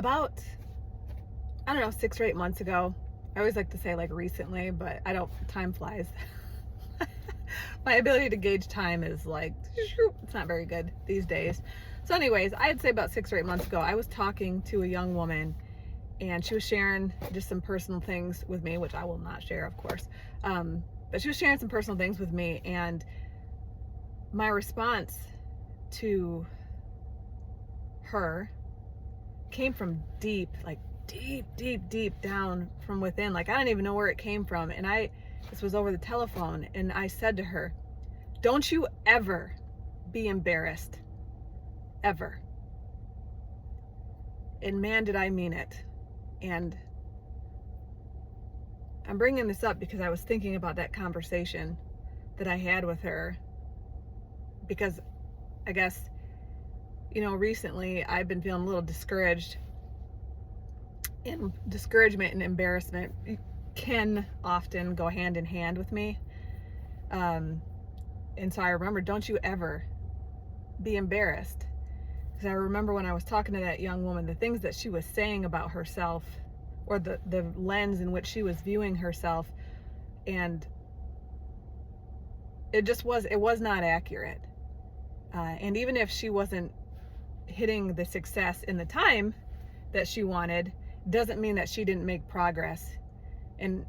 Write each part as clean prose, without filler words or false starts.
About, I don't know, 6 or 8 months ago. I always like to say like recently, but time flies. My ability to gauge time is like, it's not very good these days. So anyways, I'd say about 6 or 8 months ago, I was talking to a young woman, and she was sharing just some personal things with me, which I will not share, of course. But she was sharing some personal things with me, and my response to her came from deep, like deep down from within. Like I don't even know where it came from. And this was over the telephone, and I said to her, don't you ever be embarrassed, ever. And man, did I mean it. And I'm bringing this up because I was thinking about that conversation that I had with her, because I guess, recently I've been feeling a little discouraged, and discouragement and embarrassment can often go hand in hand with me. And so I remember, don't you ever be embarrassed. Because I remember when I was talking to that young woman, the things that she was saying about herself, or the lens in which she was viewing herself, and it was not accurate. And even if she wasn't hitting the success in the time that she wanted, doesn't mean that she didn't make progress. And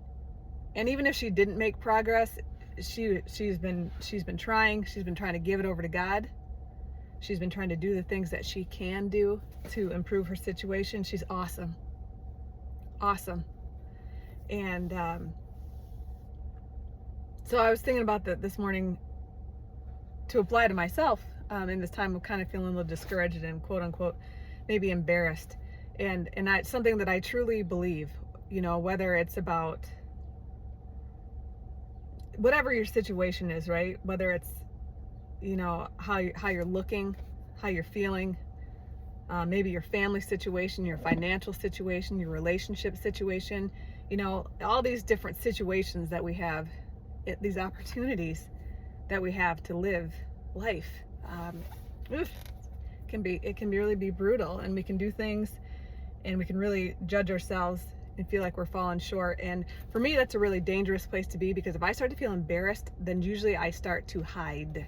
even if she didn't make progress, she's been trying to give it over to God. She's been trying to do the things that she can do to improve her situation. She's awesome. And so I was thinking about that this morning to apply to myself in this time of kind of feeling a little discouraged and quote unquote maybe embarrassed. And it's something that I truly believe, whether it's about whatever your situation is, right? Whether it's, how you're looking, how you're feeling, maybe your family situation, your financial situation, your relationship situation, all these different situations that we have, these opportunities that we have to live life. It can really be brutal, and we can do things, and we can really judge ourselves and feel like we're falling short. And for me, that's a really dangerous place to be, because if I start to feel embarrassed, then usually I start to hide,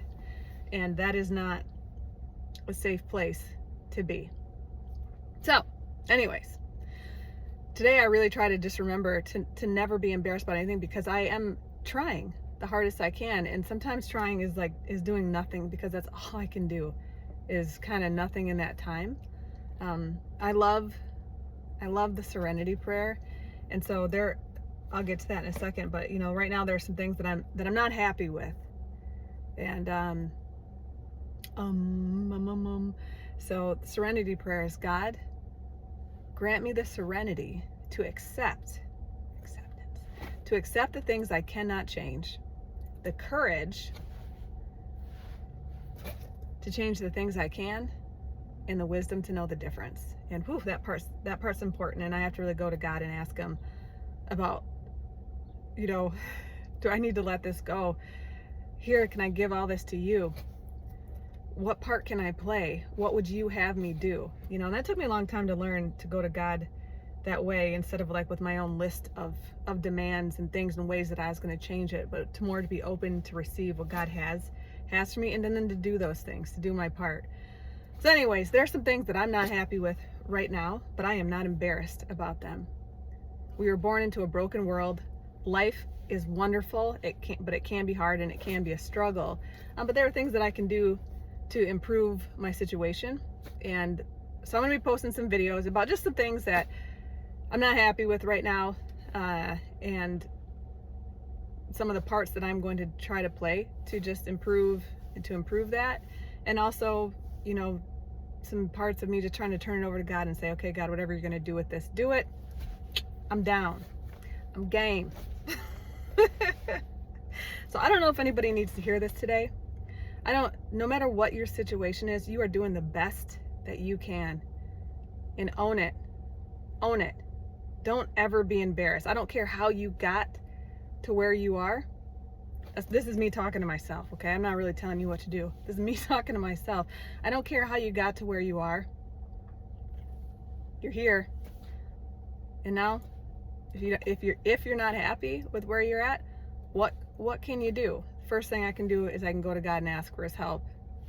and that is not a safe place to be. So anyways, today I really try to just remember to never be embarrassed about anything, because I am trying the hardest I can, and sometimes trying is doing nothing, because that's all I can do, is kind of nothing in that time. I love the serenity prayer, and so I'll get to that in a second, but right now there's some things that I'm not happy with. And so the serenity prayer is, God, grant me the serenity to accept the things I cannot change, the courage to change the things I can, and the wisdom to know the difference. And whew, that part's important, and I have to really go to God and ask him about, do I need to let this go? Here, can I give all this to you? What part can I play? What would you have me do? And that took me a long time to learn to go to God that way, instead of like with my own list of demands and things and ways that I was going to change it, but to be open to receive what God has for me, and then to do those things, to do my part. So anyways, there's some things that I'm not happy with right now, but I am not embarrassed about them. We were born into a broken world. Life is wonderful, but it can be hard, and it can be a struggle. But there are things that I can do to improve my situation. And so I'm going to be posting some videos about just some things that I'm not happy with right now, and some of the parts that I'm going to try to play to just improve that. And also, some parts of me just trying to turn it over to God and say, okay, God, whatever you're going to do with this, do it. I'm down. I'm game. So I don't know if anybody needs to hear this today. No matter what your situation is, you are doing the best that you can, and own it. Don't ever be embarrassed. I don't care how you got to where you are. This is me talking to myself, okay? I'm not really telling you what to do. This is me talking to myself. I don't care how you got to where you are. You're here. And now, if you're not happy with where you're at, what can you do? First thing I can do is I can go to God and ask for his help.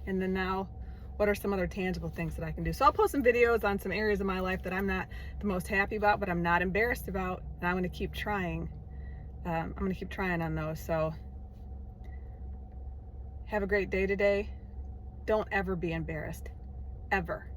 And then now, what are some other tangible things that I can do? So I'll post some videos on some areas of my life that I'm not the most happy about, but I'm not embarrassed about, and I'm going to keep trying. I'm going to keep trying on those. So have a great day today. Don't ever be embarrassed. Ever.